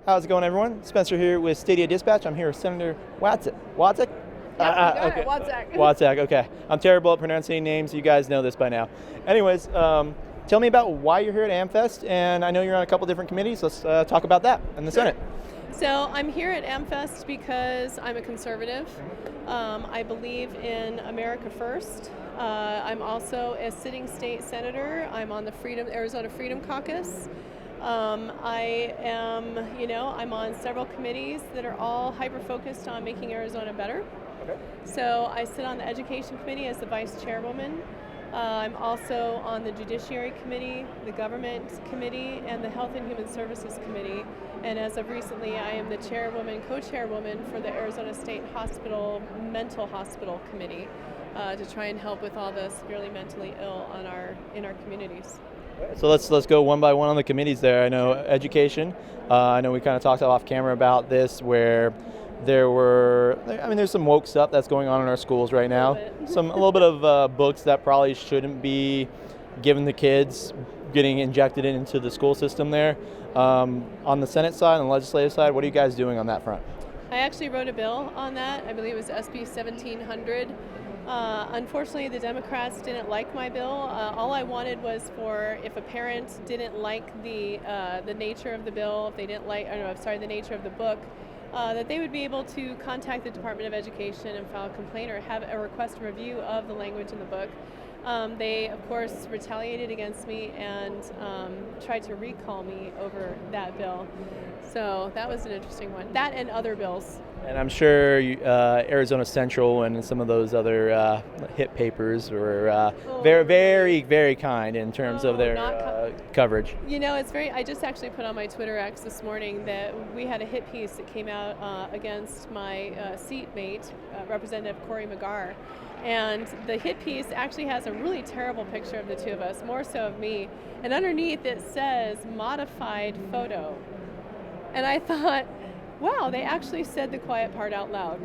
How's it going, everyone? Spencer here with Stadia Dispatch. I'm here with Senator Wadsack. Wadsack? Okay. Wadsack. Wadsack, okay. I'm terrible at pronouncing names. You guys know this by now. Anyways, tell me about why you're here at AMFEST, and I know you're on a couple different committees. Let's talk about that in the Senate. So I'm here at AMFEST because I'm a conservative. I believe in America First. I'm also a sitting state senator. I'm on the Arizona Freedom Caucus. I'm on several committees that are all hyper-focused on making Arizona better. Okay. So I sit on the Education Committee as the Vice Chairwoman. I'm also on the Judiciary Committee, the Government Committee, and the Health and Human Services Committee. And as of recently, I am the co-chairwoman for the Arizona State Hospital Mental Hospital Committee to try and help with all the severely mentally ill in our communities. So let's go one by one on the committees there. I know education. I know we kind of talked off camera about this, where there's some woke stuff that's going on in our schools right now. A little bit of books that probably shouldn't be given to kids, getting injected into the school system there. On the Senate side, on the legislative side, what are you guys doing on that front? I actually wrote a bill on that. I believe it was SB 1700. Unfortunately, the Democrats didn't like my bill. All I wanted was for if a parent didn't like the nature of the bill, if they didn't like, the nature of the book, that they would be able to contact the Department of Education and file a complaint or have a request for review of the language in the book. They, of course, retaliated against me and tried to recall me over that bill. So that was an interesting one. That and other bills. And I'm sure Arizona Central and some of those other hit papers were very, very, very kind in terms of their coverage. You know, I just actually put on my Twitter X this morning that we had a hit piece that came out against my seatmate, Representative Cory McGarr. And the hit piece actually has a really terrible picture of the two of us, more so of me. And underneath it says, modified photo. And I thought, wow, they actually said the quiet part out loud.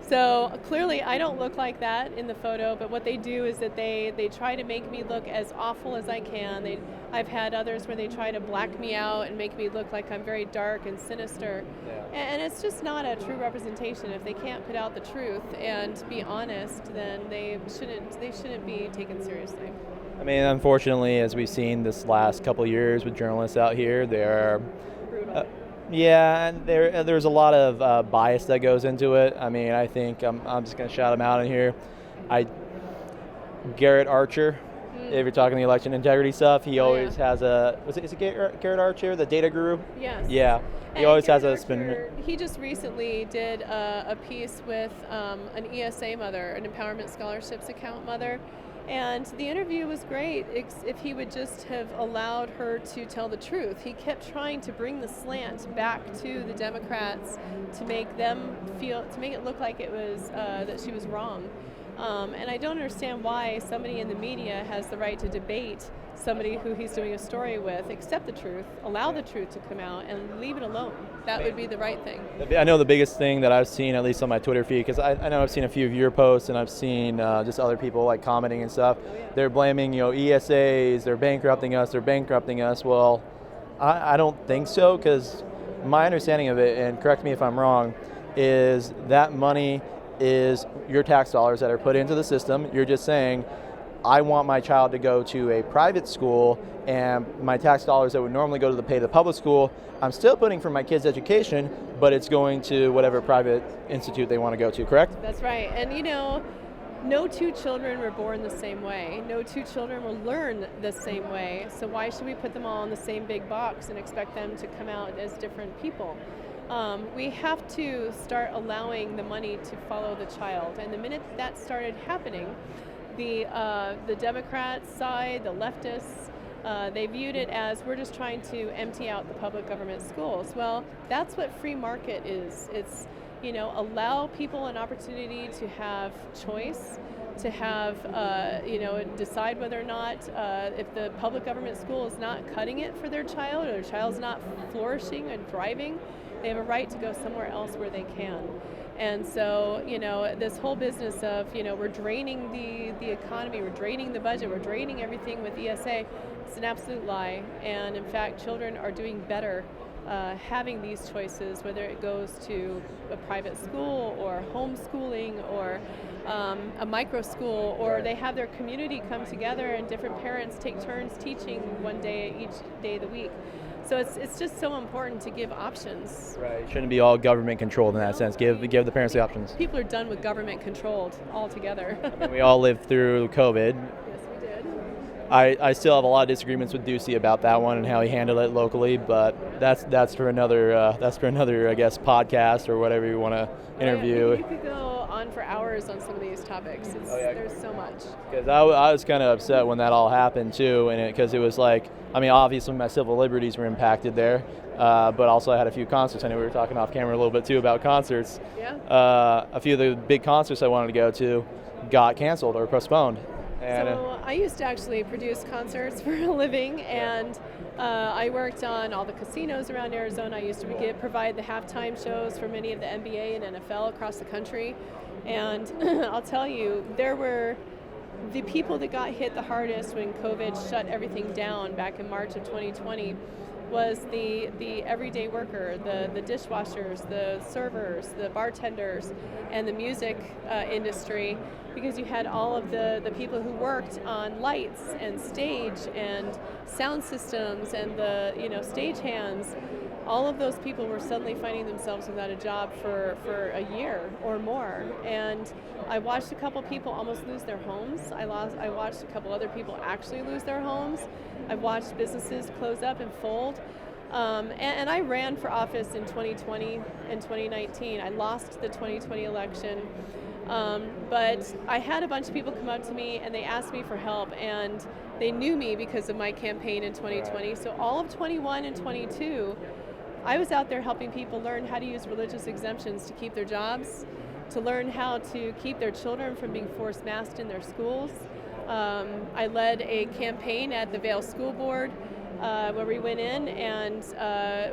So clearly I don't look like that in the photo, but what they do is that they try to make me look as awful as I can. I've had others where they try to black me out and make me look like I'm very dark and sinister. Yeah. And it's just not a true representation. If they can't put out the truth and be honest, then they shouldn't be taken seriously. I mean, unfortunately, as we've seen this last couple of years with journalists out here, they're brutal. And there's a lot of bias that goes into it. I mean, I think I'm just going to shout him out in here. Garrett Archer, if you're talking the election integrity stuff, he always has is it Garrett Archer, the data guru? Yes. Yeah. He always has a spin. He just recently did a piece with an ESA mother, an Empowerment Scholarships account mother. And the interview was great if he would just have allowed her to tell the truth. He kept trying to bring the slant back to the Democrats to make it look like it was that she was wrong. And I don't understand why somebody in the media has the right to debate somebody who he's doing a story with. Accept the truth, allow the truth to come out, and leave it alone. That would be the right thing. I know the biggest thing that I've seen, at least on my Twitter feed, because I know I've seen a few of your posts and I've seen just other people like commenting and stuff. Oh, yeah. They're blaming ESAs, they're bankrupting us. Well, I don't think so, because my understanding of it, and correct me if I'm wrong, is that money is your tax dollars that are put into the system. You're just saying, I want my child to go to a private school, and my tax dollars that would normally go to pay the public school, I'm still putting for my kids' education, but it's going to whatever private institute they want to go to, correct? That's right. And no two children were born the same way. No two children will learn the same way. So why should we put them all in the same big box and expect them to come out as different people? We have to start allowing the money to follow the child. And the minute that started happening, the Democrat side, the leftists, they viewed it as we're just trying to empty out the public government schools. Well, that's what free market is. It's, allow people an opportunity to have choice, to have, decide whether or not, if the public government school is not cutting it for their child, or their child's not flourishing and thriving, they have a right to go somewhere else where they can. And so, this whole business of, we're draining the economy, we're draining the budget, we're draining everything with ESA, it's an absolute lie. And in fact, children are doing better having these choices, whether it goes to a private school or homeschooling or a micro school, or they have their community come together and different parents take turns teaching one day each day of the week. So it's just so important to give options. Right. It shouldn't be all government controlled in that sense. Give the parents the options. People are done with government controlled altogether. I mean, we all lived through COVID. Yes, we did. I still have a lot of disagreements with Ducey about that one and how he handled it locally, but that's for another I guess podcast or whatever you want to interview. You could go on for hours on some of these topics. There's so much. Because I was kind of upset when that all happened too, and because it was like, I mean, obviously my civil liberties were impacted there, but also I had a few concerts. I know we were talking off camera a little bit too about concerts. Yeah. A few of the big concerts I wanted to go to got canceled or postponed. And, so I used to actually produce concerts for a living, and I worked on all the casinos around Arizona. I used to provide the halftime shows for many of the NBA and NFL across the country. And I'll tell you, there were the people that got hit the hardest when COVID shut everything down back in March of 2020 was the everyday worker, the dishwashers, the servers, the bartenders, and the music industry, because you had all of the people who worked on lights and stage and sound systems and the stage hands. All of those people were suddenly finding themselves without a job for a year or more. And I watched a couple people almost lose their homes. I watched a couple other people actually lose their homes. I've watched businesses close up and fold. And I ran for office in 2020 and 2019. I lost the 2020 election. But I had a bunch of people come up to me and they asked me for help, and they knew me because of my campaign in 2020. So all of 21 and 22, I was out there helping people learn how to use religious exemptions to keep their jobs, to learn how to keep their children from being forced masked in their schools. I led a campaign at the Vail School Board where we went in and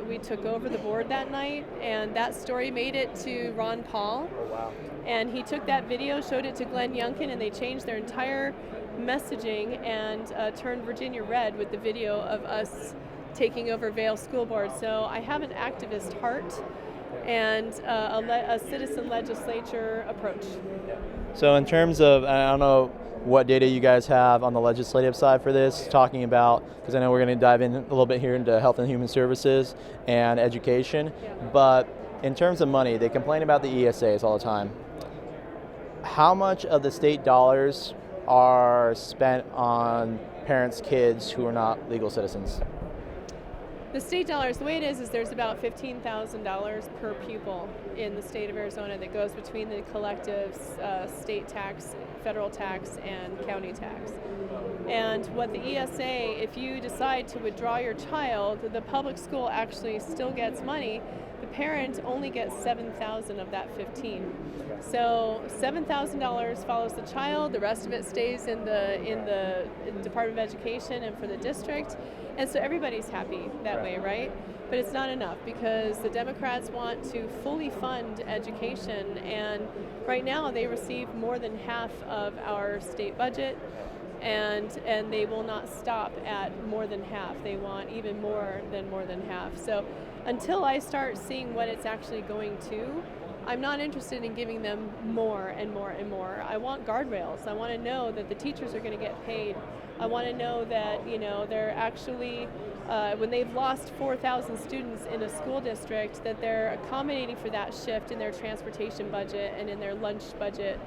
we took over the board that night, and that story made it to Ron Paul. oh, wow. And he took that video, showed it to Glenn Youngkin, and they changed their entire messaging and turned Virginia red with the video of us taking over Vail School Board. So I have an activist heart and a citizen legislature approach. So in terms of, I don't know what data you guys have on the legislative side for this, talking about, because I know we're going to dive in a little bit here into health and human services and education, but in terms of money, they complain about the ESAs all the time. How much of the state dollars are spent on parents' kids who are not legal citizens? The state dollars, the way it is there's about $15,000 per pupil in the state of Arizona that goes between the collective state tax, federal tax, and county tax. And what the ESA, if you decide to withdraw your child, the public school actually still gets money. The parent only gets $7,000 of that $15,000. So $7,000 follows the child. The rest of it stays in the Department of Education and for the district. And so everybody's happy that way, right? But it's not enough because the Democrats want to fully fund education, and right now they receive more than half of our state budget, and they will not stop at more than half. They want even more than half. So until I start seeing what it's actually going to, I'm not interested in giving them more and more and more. I want guardrails. I want to know that the teachers are going to get paid. I want to know that, they're actually, when they've lost 4,000 students in a school district, that they're accommodating for that shift in their transportation budget and in their lunch budget.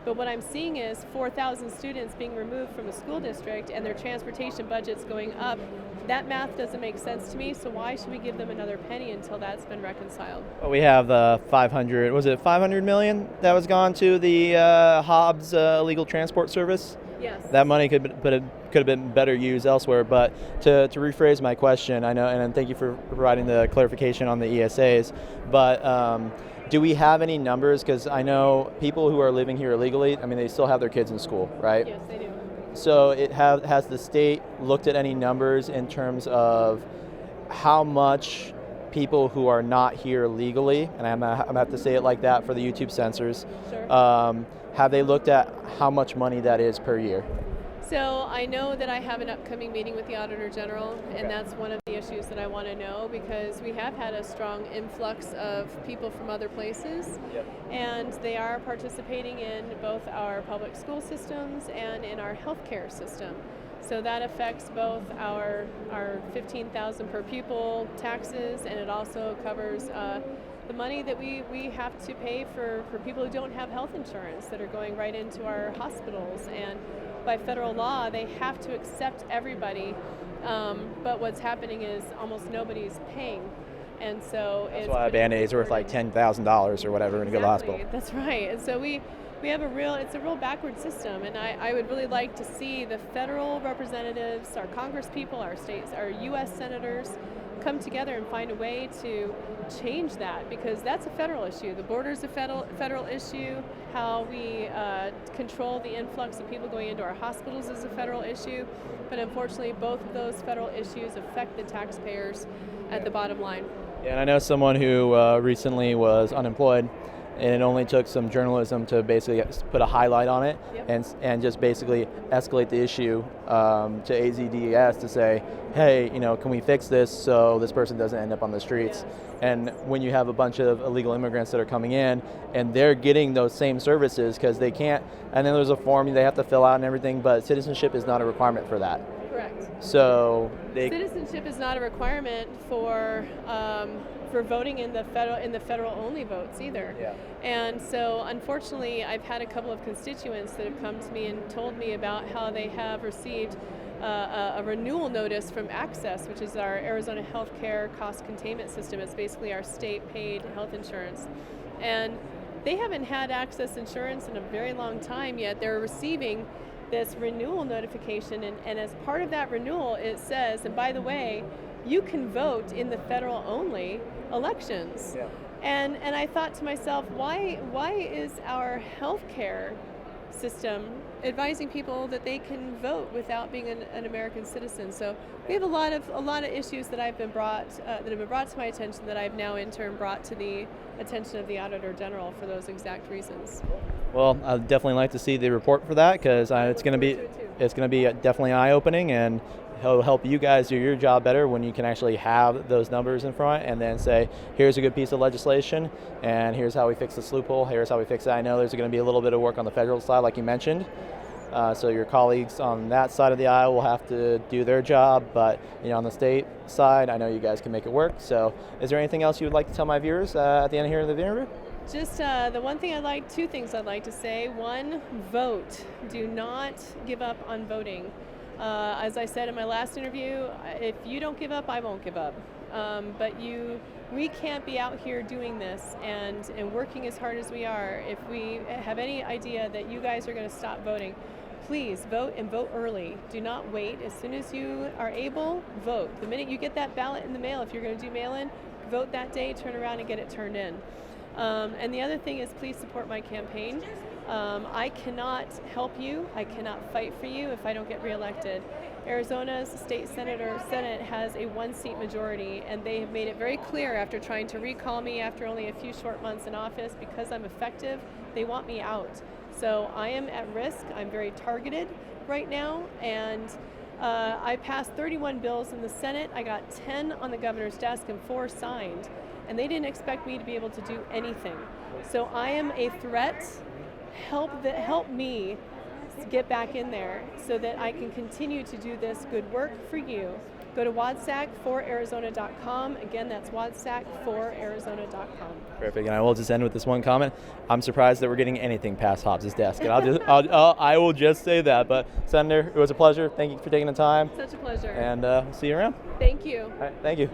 But what I'm seeing is 4,000 students being removed from a school district and their transportation budget's going up. That math doesn't make sense to me, so why should we give them another penny until that's been reconciled? Well, we have 500 million that was gone to the Hobbs illegal transport service? Yes. That money could have been better used elsewhere. But to rephrase my question, I know, and thank you for providing the clarification on the ESAs, but do we have any numbers? Because I know people who are living here illegally, I mean, they still have their kids in school, right? Yes, they do. So has the state looked at any numbers in terms of how much people who are not here legally, and I'm going to have to say it like that for the YouTube censors, Sure. Have they looked at how much money that is per year? So I know that I have an upcoming meeting with the Auditor General, and that's one of the issues that I want to know, because we have had a strong influx of people from other places, and they are participating in both our public school systems and in our healthcare system. So that affects both our 15,000 per pupil taxes, and it also covers the money that we have to pay for people who don't have health insurance that are going right into our hospitals. And by federal law, they have to accept everybody, but what's happening is almost nobody's paying. And so that's why a Band-Aid's worth like $10,000 or whatever when you go to the hospital. That's right. And so we have it's a real backward system, and I would really like to see the federal representatives, our congresspeople, our states, our U.S. senators come together and find a way to change that, because that's a federal issue. The border's a federal issue. How we control the influx of people going into our hospitals is a federal issue. But unfortunately, both of those federal issues affect the taxpayers at the bottom line. Yeah, and I know someone who recently was unemployed, and it only took some journalism to basically put a highlight on it, and just basically escalate the issue to AZDES to say, hey, can we fix this so this person doesn't end up on the streets? Yes. And when you have a bunch of illegal immigrants that are coming in and they're getting those same services because they can't, and then there's a form they have to fill out and everything, but citizenship is not a requirement for that. Correct. So citizenship is not a requirement for voting in the federal only votes either. Yeah. And so unfortunately, I've had a couple of constituents that have come to me and told me about how they have received a renewal notice from AMFEST, which is our Arizona Healthcare Cost Containment System. It's basically our state-paid health insurance. And they haven't had access insurance in a very long time yet. They're receiving this renewal notification, and as part of that renewal, it says, and by the way, you can vote in the federal only elections. Yeah. And I thought to myself, why is our healthcare system advising people that they can vote without being an American citizen? So we have a lot of issues that have been brought to my attention that I've now in turn brought to the attention of the Auditor General for those exact reasons. Well, I'd definitely like to see the report for that, because it's going to be definitely eye-opening, and it'll help you guys do your job better when you can actually have those numbers in front and then say, here's a good piece of legislation, and here's how we fix this loophole, here's how we fix it. I know there's going to be a little bit of work on the federal side, like you mentioned, so your colleagues on that side of the aisle will have to do their job, but on the state side, I know you guys can make it work. So is there anything else you would like to tell my viewers at the end here of the interview? Just two things I'd like to say. One, vote. Do not give up on voting. As I said in my last interview, if you don't give up, I won't give up. But we can't be out here doing this and working as hard as we are. If we have any idea that you guys are going to stop voting, please vote, and vote early. Do not wait. As soon as you are able, vote. The minute you get that ballot in the mail, if you're going to do mail-in, vote that day, turn around and get it turned in. And the other thing is, please support my campaign. I cannot help you, I cannot fight for you if I don't get reelected. Arizona's state Senate has a one-seat majority, and they have made it very clear after trying to recall me after only a few short months in office, because I'm effective, they want me out. So I am at risk. I'm very targeted right now, and I passed 31 bills in the Senate. I got 10 on the governor's desk and 4 signed, and they didn't expect me to be able to do anything. So I am a threat. Help me get back in there so that I can continue to do this good work for you. Go to Wadsack4Arizona.com. Again, that's Wadsack4Arizona.com. Perfect. And I will just end with this one comment. I'm surprised that we're getting anything past Hobbs' desk. And I will just say that. But Senator, it was a pleasure. Thank you for taking the time. Such a pleasure. And see you around. Thank you. All right, thank you.